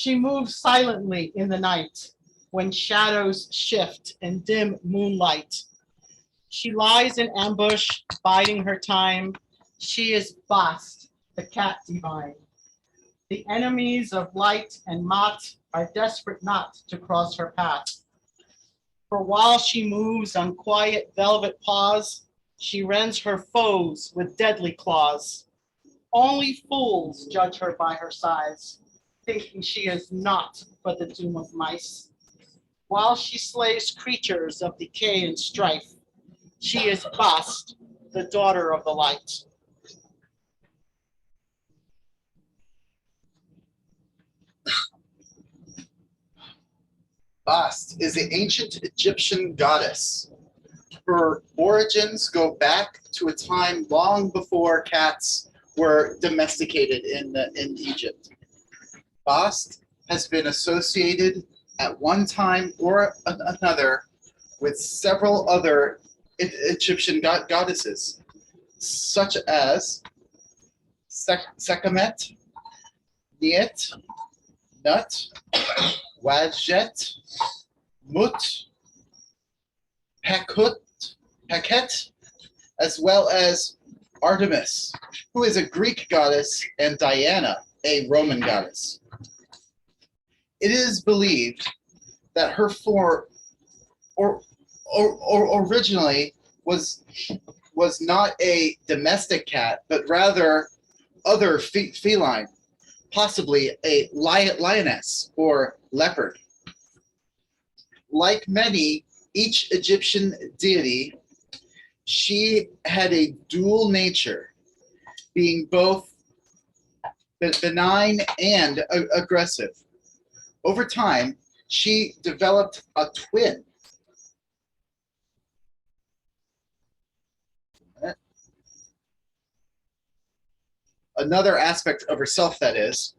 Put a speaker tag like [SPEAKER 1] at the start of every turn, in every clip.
[SPEAKER 1] She moves silently in the night when shadows shift in dim moonlight. She lies in ambush, biding her time. She is Bast, the cat divine. The enemies of light and Mott are desperate not to cross her path. For while she moves on quiet velvet paws, she rends her foes with deadly claws. Only fools judge her by her size, thinking she is naught but the doom of mice. While she slays creatures of decay and strife, she is Bast, the daughter of the light.
[SPEAKER 2] Bast is the ancient Egyptian goddess. Her origins go back to a time long before cats were domesticated in Egypt. Bast has been associated at one time or another with several other Egyptian goddesses, such as Sekhmet, Niet, Nut, Wadjet, Mut, Heket, as well as Artemis, who is a Greek goddess, and Diana, a Roman goddess. It is believed that her form originally was not a domestic cat, but rather other feline, possibly a lioness or leopard. Like many, each Egyptian deity, she had a dual nature, being both benign and aggressive. Over time, she developed a twin. Another aspect of herself, that is,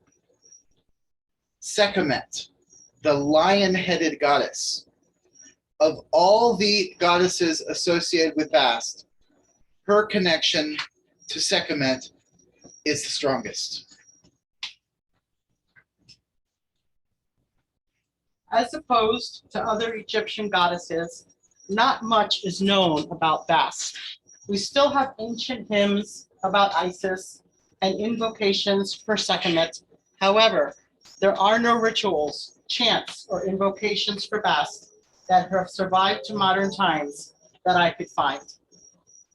[SPEAKER 2] Sekhmet, the lion-headed goddess. Of all the goddesses associated with Bast, her connection to Sekhmet is the strongest.
[SPEAKER 1] As opposed to other Egyptian goddesses, not much is known about Bast. We still have ancient hymns about Isis and invocations for Sekhmet. However, there are no rituals, chants, or invocations for Bast that have survived to modern times that I could find.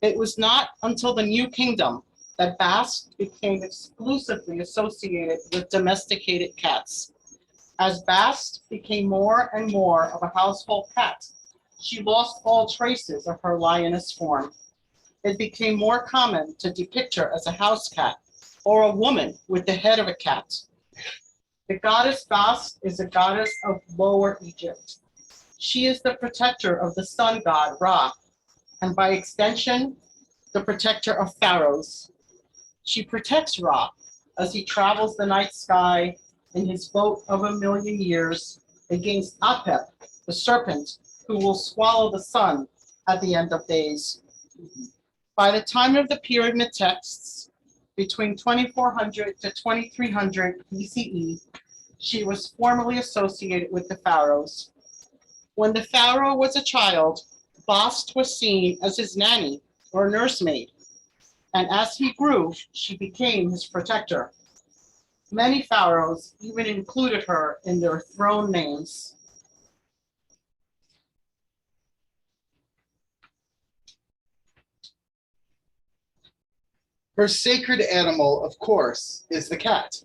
[SPEAKER 1] It was not until the New Kingdom that Bast became exclusively associated with domesticated cats. As Bast became more and more of a household pet, she lost all traces of her lioness form. It became more common to depict her as a house cat or a woman with the head of a cat. The goddess Bast is a goddess of Lower Egypt. She is the protector of the sun god Ra, and by extension, the protector of pharaohs. She protects Ra as he travels the night sky in his boat of 1,000,000 years against Apep, the serpent, who will swallow the sun at the end of days. By the time of the pyramid texts, between 2400 to 2300 BCE, she was formally associated with the pharaohs. When the pharaoh was a child, Bast was seen as his nanny or nursemaid, and as he grew, she became his protector. Many pharaohs even included her in their throne names.
[SPEAKER 2] Her sacred animal, of course, is the cat.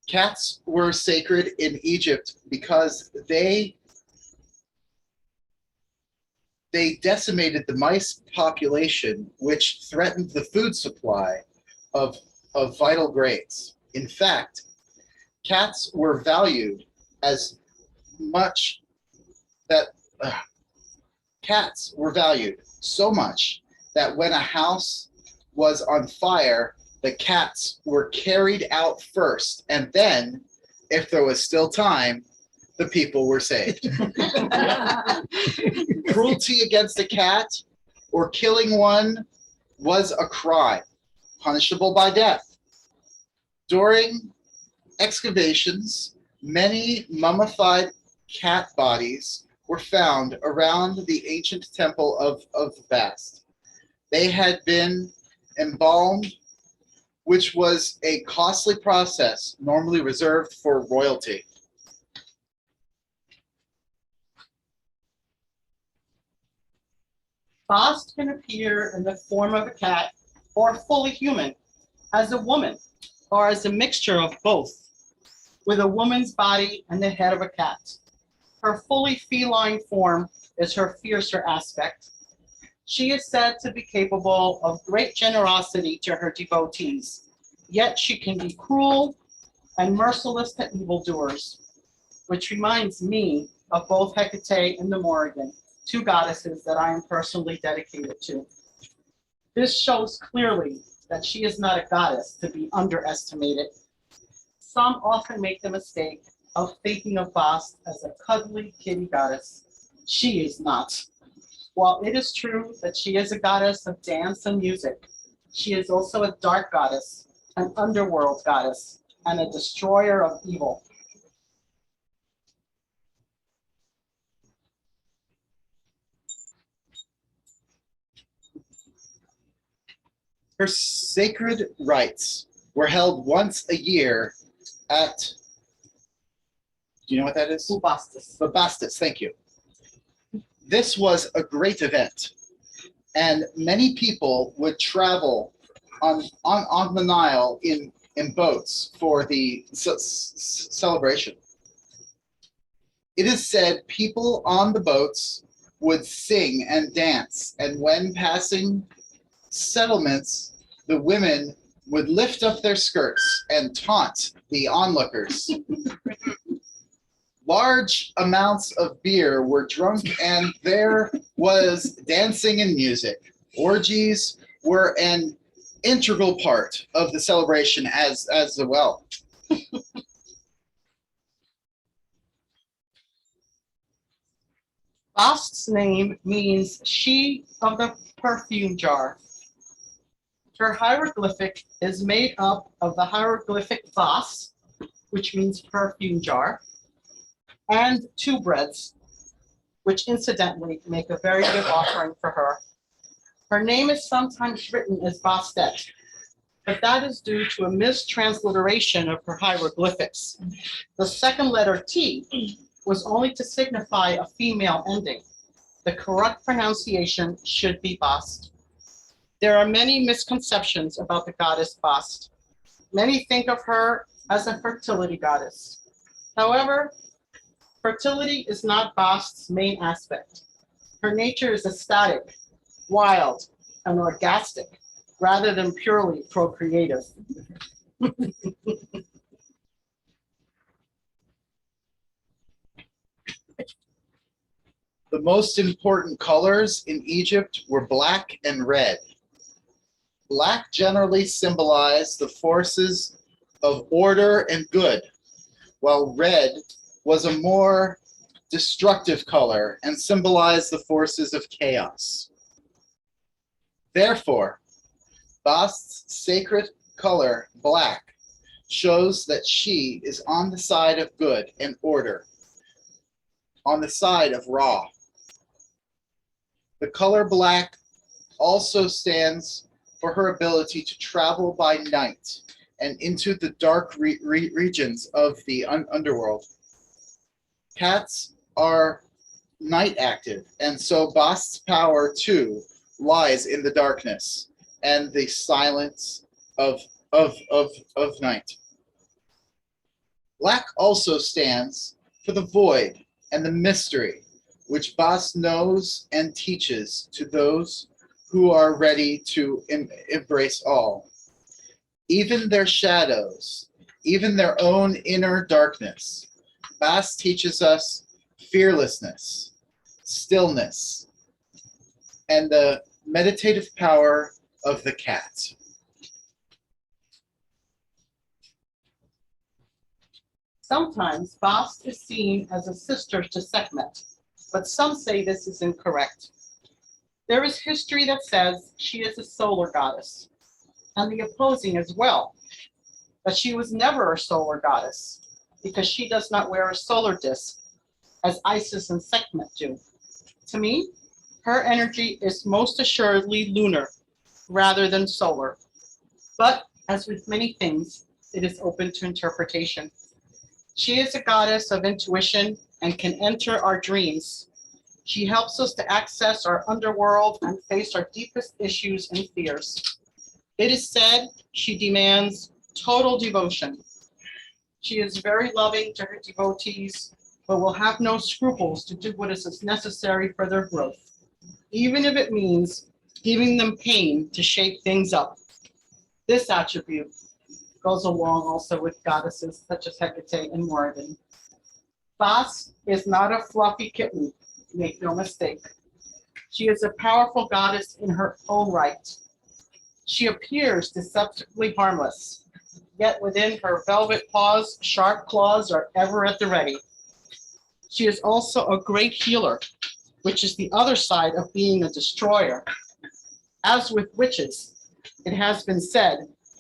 [SPEAKER 2] Cats were sacred in Egypt because they decimated the mice population, which threatened the food supply of vital grains. In fact, cats were valued as much that cats were valued so much that when a house was on fire, the cats were carried out first, and then, if there was still time, the people were saved. Cruelty against a cat or killing one was a crime, punishable by death. During excavations, many mummified cat bodies were found around the ancient temple of Bast. They had been embalmed, which was a costly process normally reserved for royalty.
[SPEAKER 1] Bast can appear in the form of a cat or fully human, as a woman, or as a mixture of both, with a woman's body and the head of a cat. Her fully feline form is her fiercer aspect. She is said to be capable of great generosity to her devotees, yet she can be cruel and merciless to evildoers, which reminds me of both Hecate and the Morrigan, two goddesses that I am personally dedicated to. This shows clearly that she is not a goddess to be underestimated. Some often make the mistake of thinking of Bast as a cuddly kitty goddess. She is not. While it is true that she is a goddess of dance and music, she is also a dark goddess, an underworld goddess, and a destroyer of evil.
[SPEAKER 2] Her sacred rites were held once a year at, do you know what that is?
[SPEAKER 1] Bubastis.
[SPEAKER 2] Bubastis, thank you. This was a great event, and many people would travel on the Nile in boats for the celebration. It is said people on the boats would sing and dance, and when passing settlements, the women would lift up their skirts and taunt the onlookers. Large amounts of beer were drunk, and there was dancing and music. Orgies were an integral part of the celebration as well.
[SPEAKER 1] Bast's name means she of the perfume jar. Her hieroglyphic is made up of the hieroglyphic Bast, which means perfume jar, and two breads, which incidentally make a very good offering for her. Her name is sometimes written as Bastet, but that is due to a mistransliteration of her hieroglyphics. The second letter T was only to signify a female ending. The correct pronunciation should be Bast. There are many misconceptions about the goddess Bast. Many think of her as a fertility goddess. However, fertility is not Bast's main aspect. Her nature is ecstatic, wild, and orgastic, rather than purely procreative.
[SPEAKER 2] The most important colors in Egypt were black and red. Black generally symbolized the forces of order and good, while red was a more destructive color and symbolized the forces of chaos. Therefore, Bast's sacred color, black, shows that she is on the side of good and order, on the side of Ra. The color black also stands for her ability to travel by night and into the dark regions of the underworld. Cats are night active, and so Bast's power too lies in the darkness and the silence of night. Black also stands for the void and the mystery, which Bast knows and teaches to those who are ready to embrace all. Even their shadows, even their own inner darkness, Bast teaches us fearlessness, stillness, and the meditative power of the cat.
[SPEAKER 1] Sometimes Bast is seen as a sister to Sekhmet, but some say this is incorrect. There is history that says she is a solar goddess, and the opposing as well, but she was never a solar goddess because she does not wear a solar disk as Isis and Sekhmet do. To me, her energy is most assuredly lunar rather than solar. But as with many things, it is open to interpretation. She is a goddess of intuition and can enter our dreams. She helps us to access our underworld and face our deepest issues and fears. It is said she demands total devotion. She is very loving to her devotees, but will have no scruples to do what is necessary for their growth, even if it means giving them pain to shake things up. This attribute goes along also with goddesses such as Hecate and Morrigan. Bast is not a fluffy kitten, make no mistake. She is a powerful goddess in her own right. She appears deceptively harmless, yet within her velvet paws, sharp claws are ever at the ready. She is also a great healer, which is the other side of being a destroyer. As with witches, it has been said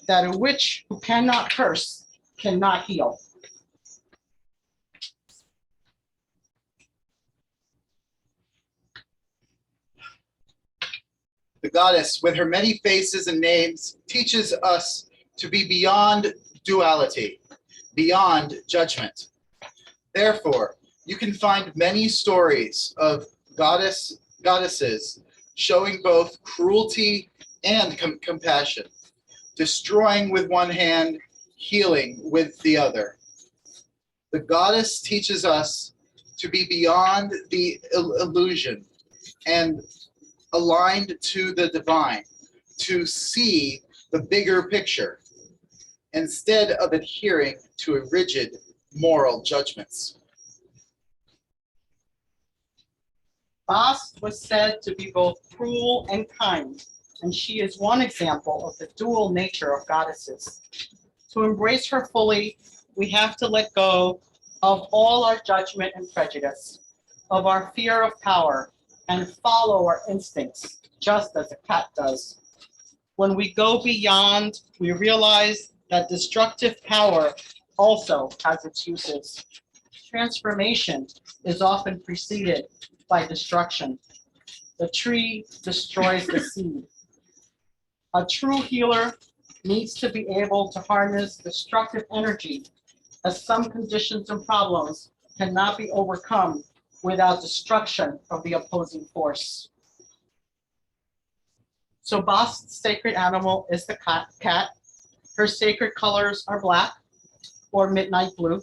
[SPEAKER 1] that a witch who cannot curse cannot heal.
[SPEAKER 2] The goddess, with her many faces and names, teaches us to be beyond duality, beyond judgment. Therefore, you can find many stories of goddesses showing both cruelty and compassion, destroying with one hand, healing with the other. The goddess teaches us to be beyond the illusion and aligned to the divine, to see the bigger picture, instead of adhering to rigid moral judgments.
[SPEAKER 1] Bast was said to be both cruel and kind, and she is one example of the dual nature of goddesses. To embrace her fully, we have to let go of all our judgment and prejudice, of our fear of power, and follow our instincts, just as a cat does. When we go beyond, we realize that destructive power also has its uses. Transformation is often preceded by destruction. The tree destroys the seed. A true healer needs to be able to harness destructive energy, as some conditions and problems cannot be overcome without destruction of the opposing force. So Bast's sacred animal is the cat. Her sacred colors are black or midnight blue.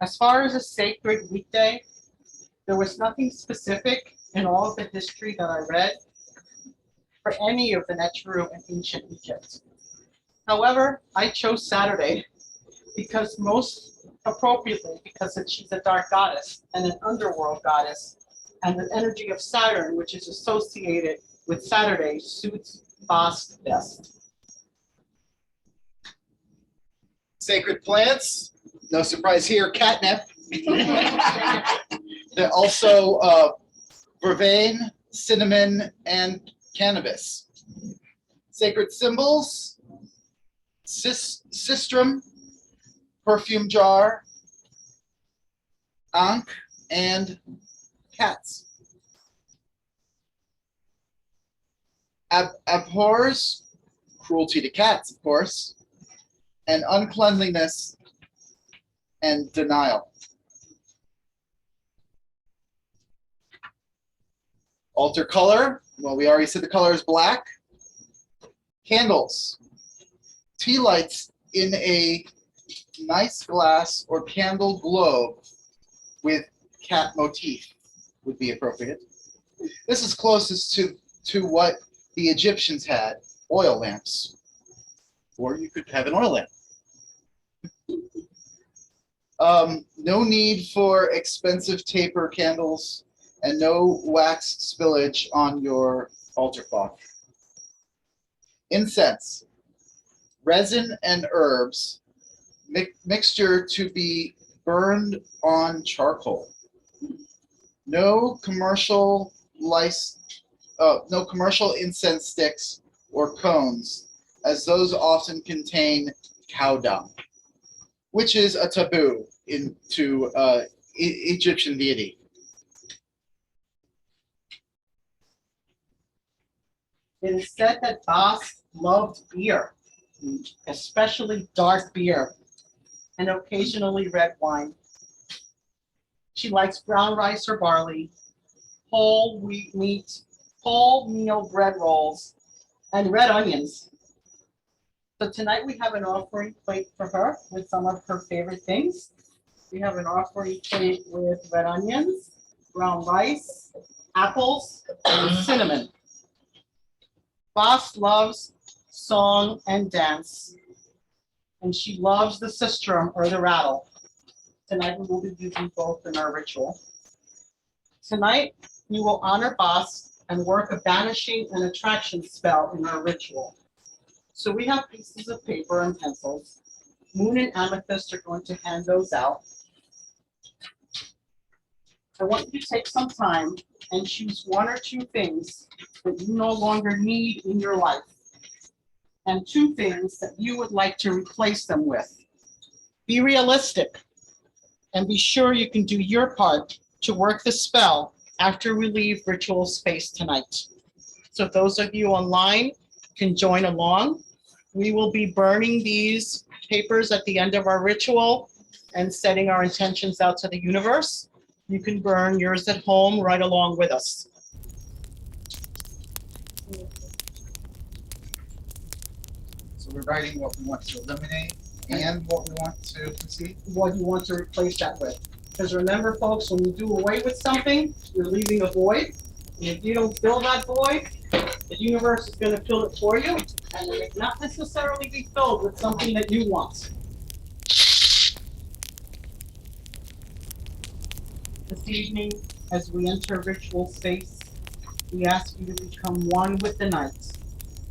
[SPEAKER 1] As far as a sacred weekday, there was nothing specific in all of the history that I read for any of the Neteru in ancient Egypt. However, I chose Saturday because most appropriately, because she's a dark goddess and an underworld goddess, and the energy of Saturn, which is associated with Saturday, suits Bast best.
[SPEAKER 2] Sacred plants, no surprise here, catnip. They're also vervain, cinnamon, and cannabis. Sacred symbols, sistrum, perfume jar, ankh, and cats. Abhors, cruelty to cats, of course, and uncleanliness and denial. Altar color, well, we already said the color is black. Candles, tea lights in a nice glass or candle globe with cat motif would be appropriate. This is closest to what the Egyptians had, oil lamps. Or you could have an oil lamp. No need for expensive taper candles and no wax spillage on your altar cloth. Incense, resin and herbs, mixture to be burned on charcoal. No commercial incense sticks or cones as those often contain cow dung, which is a taboo into Egyptian deity.
[SPEAKER 1] It is said that Bast loved beer, especially dark beer, and occasionally red wine. She likes brown rice or barley, whole wheat meat, wholemeal bread rolls, and red onions. So tonight we have an offering plate for her with some of her favorite things. We have an offering plate with red onions, brown rice, apples, and cinnamon. Bast loves song and dance, and she loves the sistrum or the rattle. Tonight we will be using both in our ritual. Tonight we will honor Bast and work a banishing and attraction spell in our ritual. So we have pieces of paper and pencils. Moon and Amethyst are going to hand those out. I want you to take some time and choose one or two things that you no longer need in your life, and two things that you would like to replace them with. Be realistic and be sure you can do your part to work the spell after we leave ritual space tonight. So those of you online can join along. We will be burning these papers at the end of our ritual and setting our intentions out to the universe. You can burn yours at home right along with us.
[SPEAKER 2] So we're writing what we want to eliminate and what we want to proceed.
[SPEAKER 1] What you want to replace that with. Because remember, folks, when you do away with something, you're leaving a void. And if you don't fill that void, the universe is going to fill it for you, and it may not necessarily be filled with something that you want. This evening, as we enter ritual space, we ask you to become one with the night.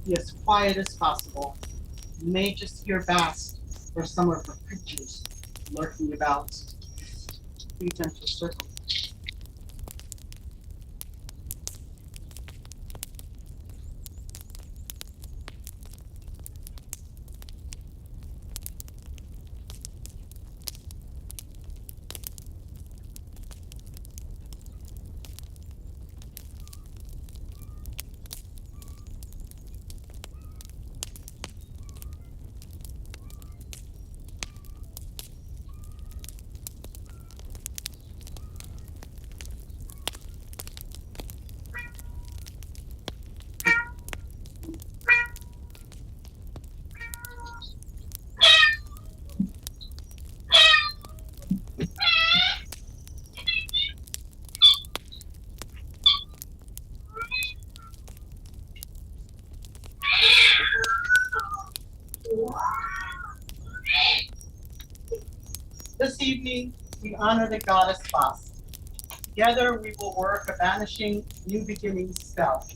[SPEAKER 1] Be as quiet as possible. You may just hear Bast or some of her creatures lurking about. Please enter circle. This evening, we honor the Goddess Bast. Together, we will work a banishing, new beginning spell.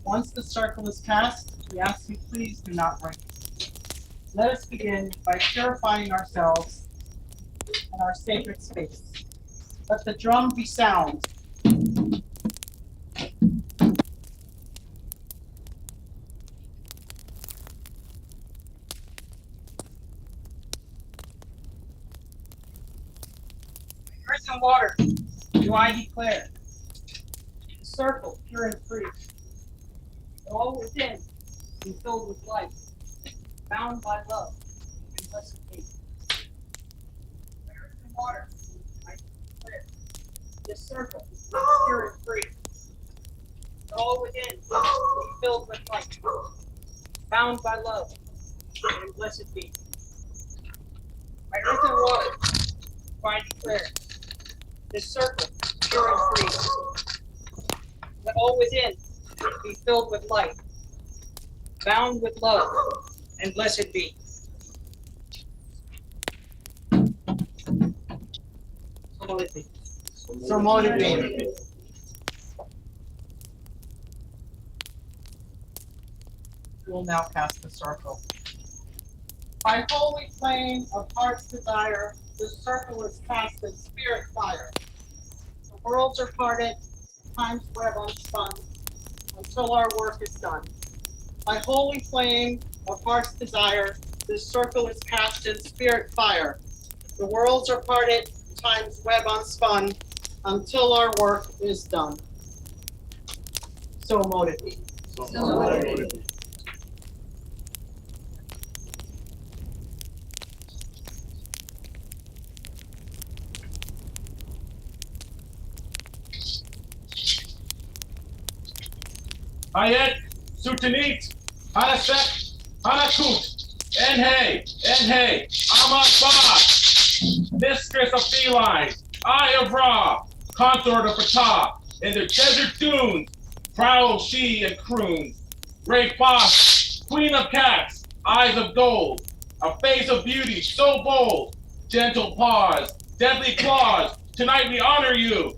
[SPEAKER 1] Once the circle is cast, we ask you please do not break it. Let us begin by purifying ourselves and our sacred space. Let the drum be sound. Earth and water, do I declare. The circle, pure and free. All within, be filled with light, bound by love, and blessed peace. Earth and water, I declare. This circle, pure and free. All within, be filled with light, bound by love, and blessed peace. By earth and water, I declare. This circle, pure and free. Let all within be filled with light, bound with love, and blessed be. So motivated. We'll now cast the circle. By holy flame of heart's desire, the circle is cast in spirit fire. The worlds are parted, time's web unspun, until our work is done. By holy flame of heart's desire. This circle is cast in spirit fire. The worlds are parted, time's web unspun, until our work is done. So mote it be.
[SPEAKER 3] Hayet, Sutanit, Hanasek, Hanakut, Enhe, Amat Ba, Mistress of Felines, Eye of Ra, Consort of Ptah, in the desert dunes, prowls she and croons. Great Boss, Queen of Cats, eyes of gold, a face of beauty so bold, gentle paws, deadly claws, tonight we honor you.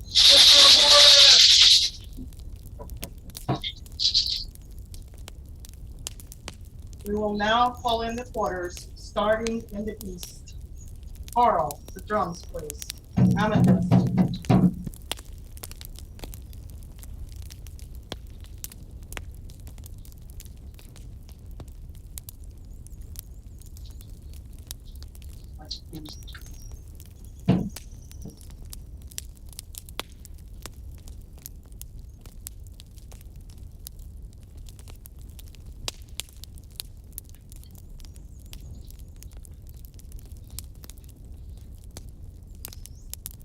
[SPEAKER 1] We will now call in the quarters, starting in the east. Carl, the drums, please. Amethyst.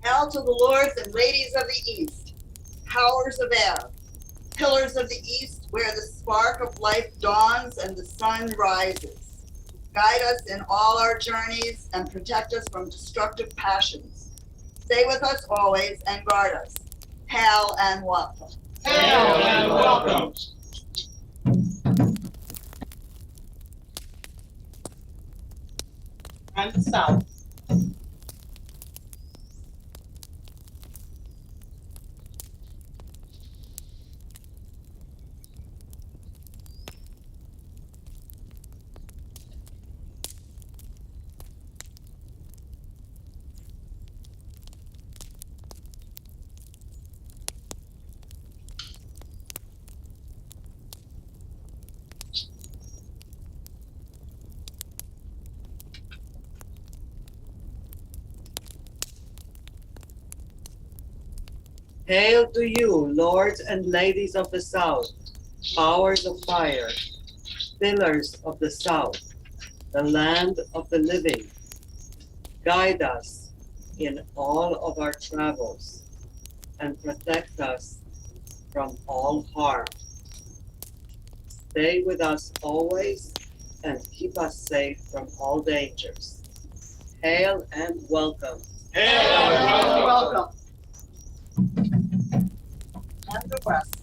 [SPEAKER 4] Hail to the lords and ladies of the east, powers of air, pillars of the east, where the spark of life dawns and the sun rises. Guide us in all our journeys and protect us from destructive passions. Stay with us always and guard us. Hail and welcome.
[SPEAKER 1] Hail and welcome. And south.
[SPEAKER 5] Hail to you, lords and ladies of the south, powers of fire, pillars of the south, the land of the living. Guide us in all of our travels and protect us from all harm. Stay with us always and keep us safe from all dangers. Hail and welcome.
[SPEAKER 1] Hail and welcome. And the west.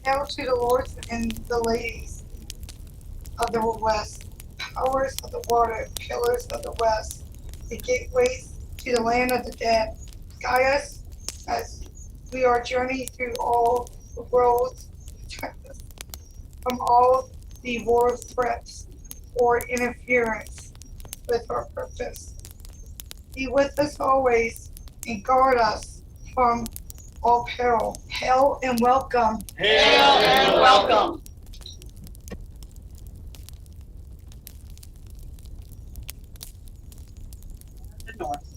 [SPEAKER 6] Hail to the lords and the ladies of the west, powers of the water, pillars of the west, the gateways to the land of the dead. Guide us as we are journeying through all the worlds, protect us from all the world's threats or interference with our purpose. Be with us always and guard us from all peril. Hail and welcome.
[SPEAKER 1] Hail and welcome. The north.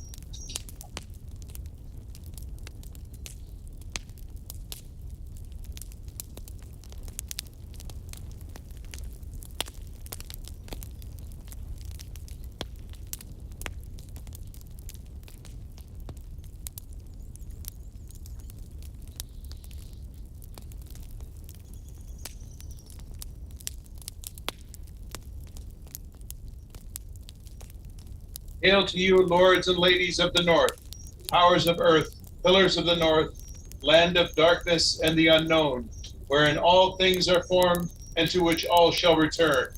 [SPEAKER 3] Hail to you, lords and ladies of the north, powers of earth, pillars of the north, land of darkness and the unknown, wherein all things are formed and to which all shall return.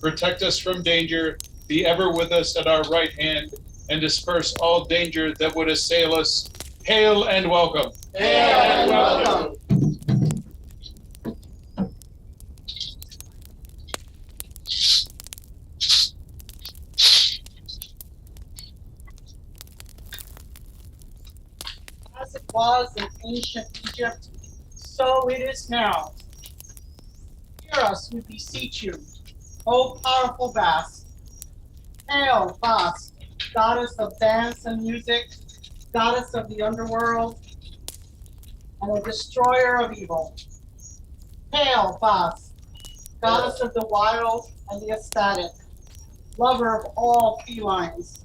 [SPEAKER 3] Protect us from danger, be ever with us at our right hand, and disperse all danger that would assail us, Hail and welcome.
[SPEAKER 1] Hail and welcome. As it was in ancient Egypt, so it is now. Hear us, we beseech you, O powerful Bast. Hail, Bast, goddess of dance and music, goddess of the underworld, and a destroyer of evil. Hail, Bast, goddess of the wild and the ecstatic, lover of all felines.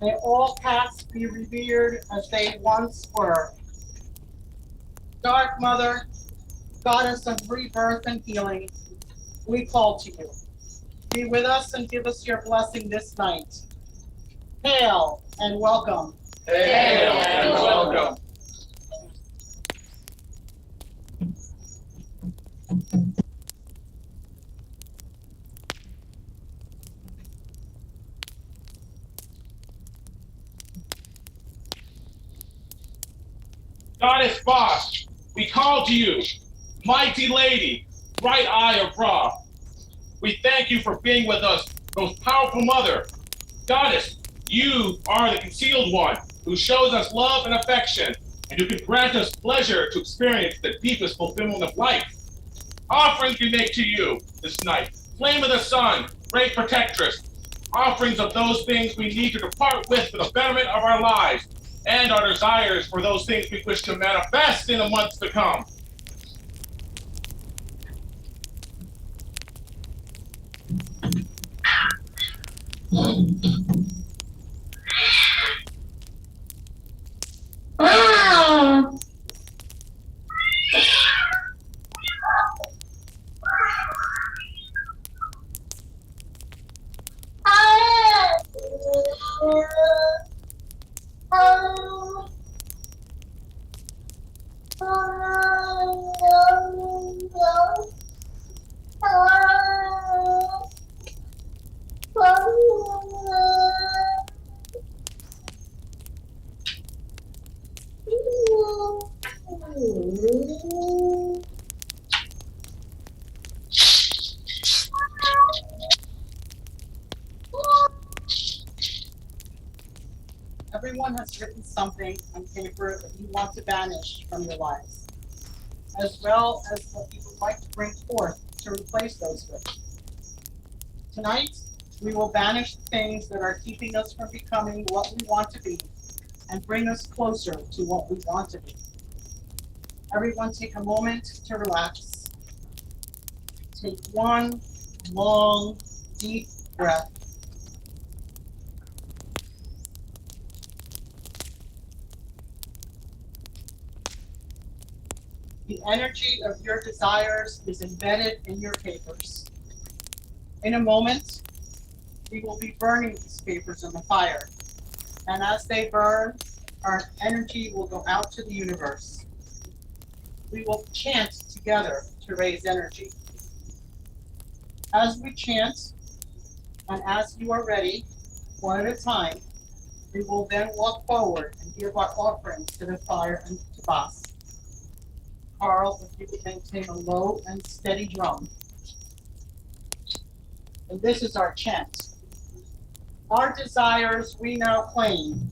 [SPEAKER 1] May all cats be revered as they once were. Dark Mother, goddess of rebirth and healing, we call to you. Be with us and give us your blessing this night. Hail and welcome.
[SPEAKER 3] Hail and welcome. Goddess Bast, we call to you, mighty lady, bright eye of Ra. We thank you for being with us, most powerful mother. Goddess, you are the concealed one who shows us love and affection, and who can grant us pleasure to experience the deepest fulfillment of life. Offerings we make to you this night, flame of the sun, great protectress, offerings of those things we need to depart with for the betterment of our lives, and our desires for those things we wish to manifest in the months to come.
[SPEAKER 1] Everyone has written something on paper that you want to banish from your lives, as well as what you would like to bring forth to replace those with. Tonight, we will banish the things that are keeping us from becoming what we want to be and bring us closer to what we want to be. Everyone take a moment to relax. Take one long, deep breath. The energy of your desires is embedded in your papers. In a moment, we will be burning these papers in the fire. And as they burn, our energy will go out to the universe. We will chant together to raise energy. As we chant, and as you are ready, one at a time, we will then walk forward and give our offerings to the fire and to Bast. Carl, if you could maintain a low and steady drum. And this is our chant. Our desires we now claim.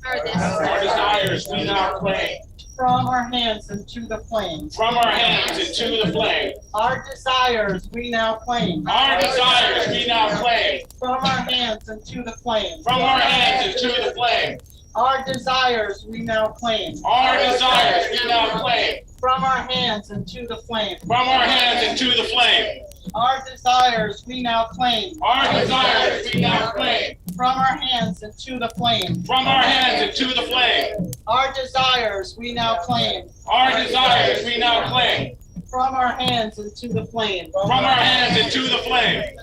[SPEAKER 3] Our desires we now claim.
[SPEAKER 1] From our hands into the flame.
[SPEAKER 3] From our hands into the flame.
[SPEAKER 1] Our desires we now claim.
[SPEAKER 3] Our desires we now claim.
[SPEAKER 1] From our hands into the flame.
[SPEAKER 3] From our hands into the flame.
[SPEAKER 1] Our desires we now claim.
[SPEAKER 3] Our desires we now claim.
[SPEAKER 1] From our hands into the flame.
[SPEAKER 3] From our hands into the flame.
[SPEAKER 1] Our desires we now claim.
[SPEAKER 3] Our desires we now claim.
[SPEAKER 1] From our hands into the flame.
[SPEAKER 3] From our hands into the flame.
[SPEAKER 1] Our desires we now claim.
[SPEAKER 3] Our desires we now claim.
[SPEAKER 1] From our hands into the flame.
[SPEAKER 3] From our hands into the flame.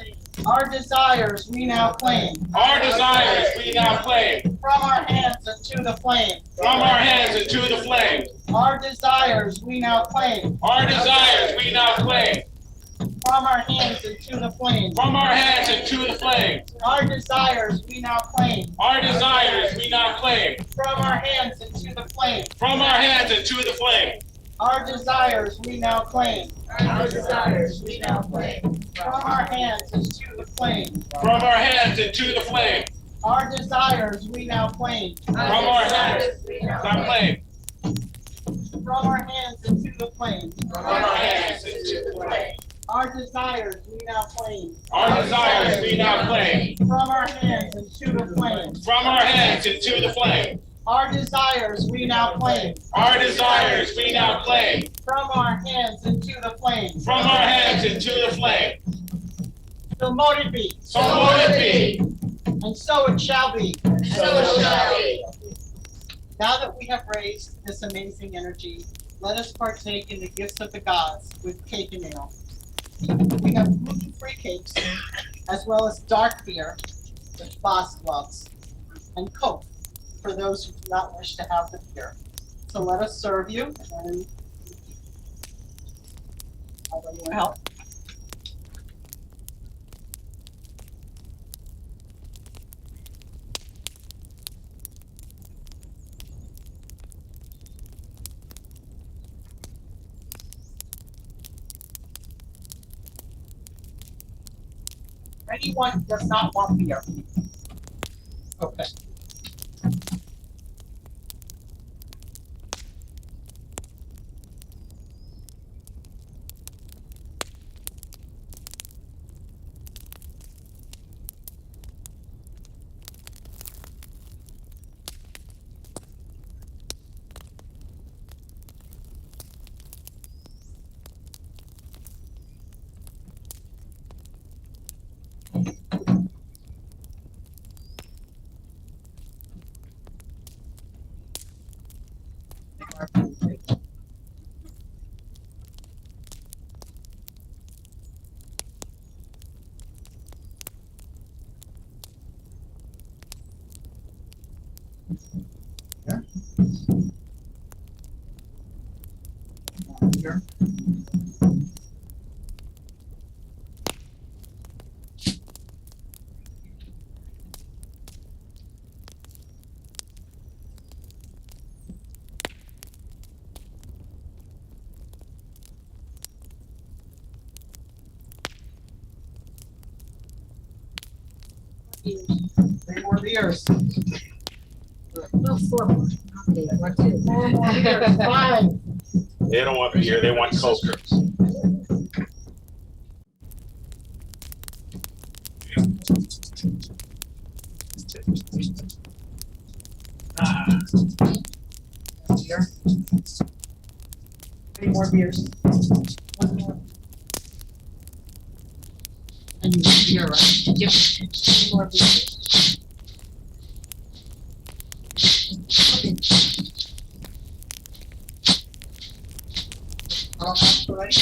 [SPEAKER 1] Our desires we now claim.
[SPEAKER 3] Our desires we now claim.
[SPEAKER 1] From our hands into the flame.
[SPEAKER 3] From our hands into the flame.
[SPEAKER 1] Our desires we now claim.
[SPEAKER 3] Our desires we now claim.
[SPEAKER 1] From our hands into the flame.
[SPEAKER 3] From our hands into the flame.
[SPEAKER 1] Our desires we now claim.
[SPEAKER 3] Our desires we now claim.
[SPEAKER 1] From our hands into the flame.
[SPEAKER 3] From our hands into the flame.
[SPEAKER 1] Our desires we now claim.
[SPEAKER 4] Our desires we now claim.
[SPEAKER 1] From our hands into the flame.
[SPEAKER 3] From our hands into the flame.
[SPEAKER 1] Our desires we now claim.
[SPEAKER 3] From our hands
[SPEAKER 4] we now
[SPEAKER 3] now claim.
[SPEAKER 1] From our hands into the flame.
[SPEAKER 3] From our hands into the flame.
[SPEAKER 1] Our desires we now claim.
[SPEAKER 3] Our desires we now claim.
[SPEAKER 1] From our hands into the flame.
[SPEAKER 3] From our hands into the flame.
[SPEAKER 1] Our desires we now claim.
[SPEAKER 3] Our desires we now claim.
[SPEAKER 1] From our hands into the flame.
[SPEAKER 3] From our hands into the flame.
[SPEAKER 1] So mote it be,
[SPEAKER 3] So mote it be.
[SPEAKER 1] and so it shall be.
[SPEAKER 4] So it shall be.
[SPEAKER 1] Now that we have raised this amazing energy, let us partake in the gifts of the gods with cake and ale. We have gluten-free cakes, as well as dark beer, which Bast loves, and Coke for those who do not wish to have the beer. So let us serve you, and although you want help. Anyone who does not want beer? Okay. Here. Three more beers. Four more beers. Five.
[SPEAKER 3] They don't want beer, they want Coke.
[SPEAKER 1] Beer. Three more beers. One more. And you want beer, right? Yep. Three more beers. All right.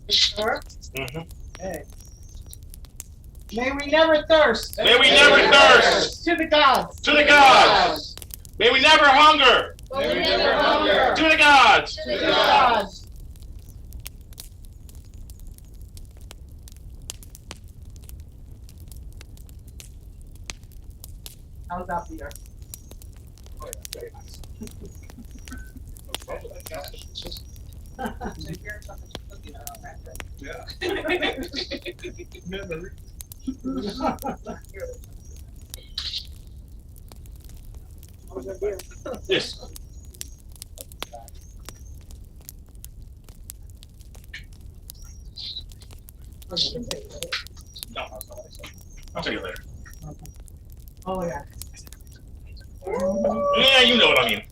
[SPEAKER 1] Sure. Okay. May we never thirst.
[SPEAKER 3] May we never thirst.
[SPEAKER 1] To the gods.
[SPEAKER 3] To the gods. May we never hunger.
[SPEAKER 1] May we never hunger.
[SPEAKER 3] To the gods.
[SPEAKER 1] To the gods. How's that beer?
[SPEAKER 3] Very nice. Yes. No, I'll tell you later.
[SPEAKER 1] Oh, yeah.
[SPEAKER 3] Yeah, you know what I mean.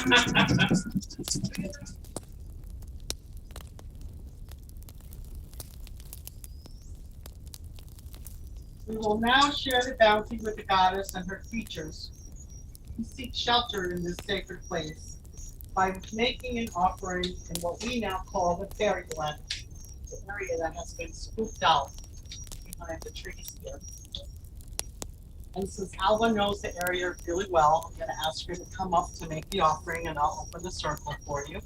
[SPEAKER 1] We will now share the bounty with the goddess and her creatures who seek shelter in this sacred place by making an offering in what we now call the fairyland, the area that has been scooped out behind the trees here. And since Alva knows the area really well, I'm going to ask her to come up to make the offering, and I'll open the circle for you.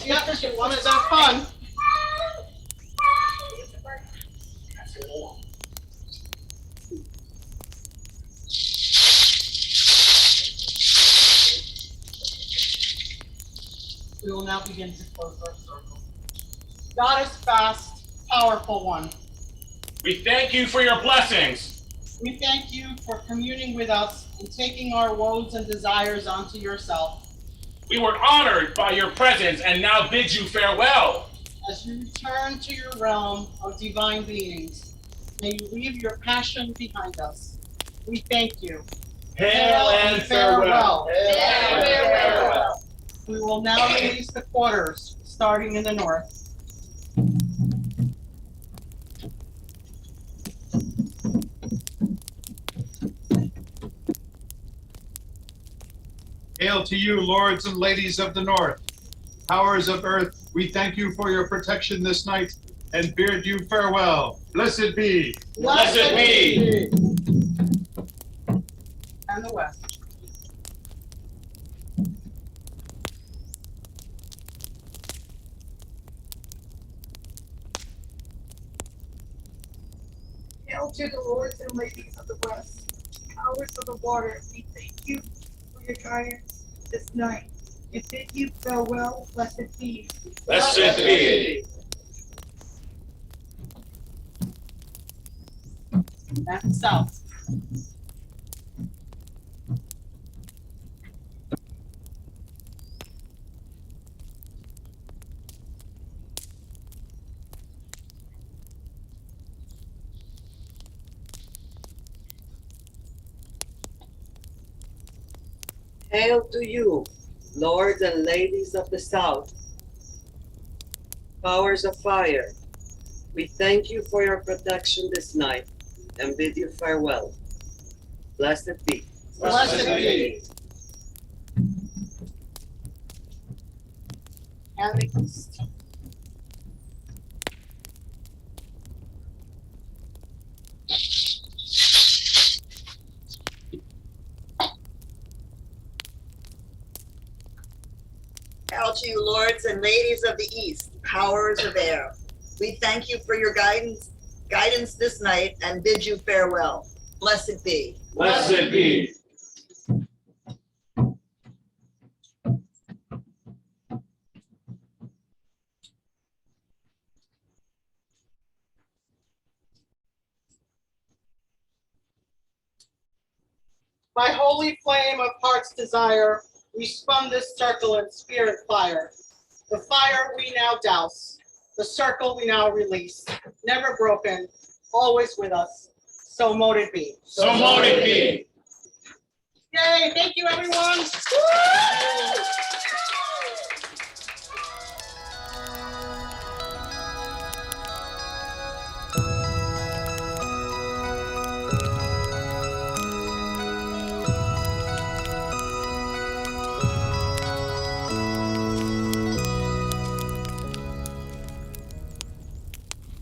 [SPEAKER 1] Yep, she wanted that fun. We will now begin to close our circle. Goddess Bast, powerful one.
[SPEAKER 3] We thank you for your blessings.
[SPEAKER 1] We thank you for communing with us and taking our woes and desires onto yourself.
[SPEAKER 3] We were honored by your presence and now bid you farewell.
[SPEAKER 1] As you return to your realm of divine beings, may you leave your passion behind us. We thank you.
[SPEAKER 3] Hail and farewell.
[SPEAKER 2] Hail and farewell.
[SPEAKER 1] We will now release the quarters, starting in the north.
[SPEAKER 7] Hail to you, lords and ladies of the north. Powers of earth, we thank you for your protection this night and bid you farewell. Blessed be.
[SPEAKER 3] Blessed be.
[SPEAKER 1] And the west.
[SPEAKER 6] Hail to the lords and ladies of the west, powers of the water, we thank you for your guidance this night. And bid you farewell, blessed be.
[SPEAKER 3] Blessed be.
[SPEAKER 1] And the south.
[SPEAKER 5] Hail to you, lords and ladies of the south, powers of fire. We thank you for your protection this night and bid you farewell. Blessed be.
[SPEAKER 1] Blessed be. And the east.
[SPEAKER 4] Hail to you, lords and ladies of the east, powers of air. We thank you for your guidance this night and bid you farewell. Blessed be.
[SPEAKER 3] Blessed be.
[SPEAKER 1] By holy flame of heart's desire, we spun this circle in spirit fire. The fire we now douse, the circle we now release, never broken, always with us. So mote it be.
[SPEAKER 3] So mote it be.
[SPEAKER 1] Yay, thank you everyone. Woo!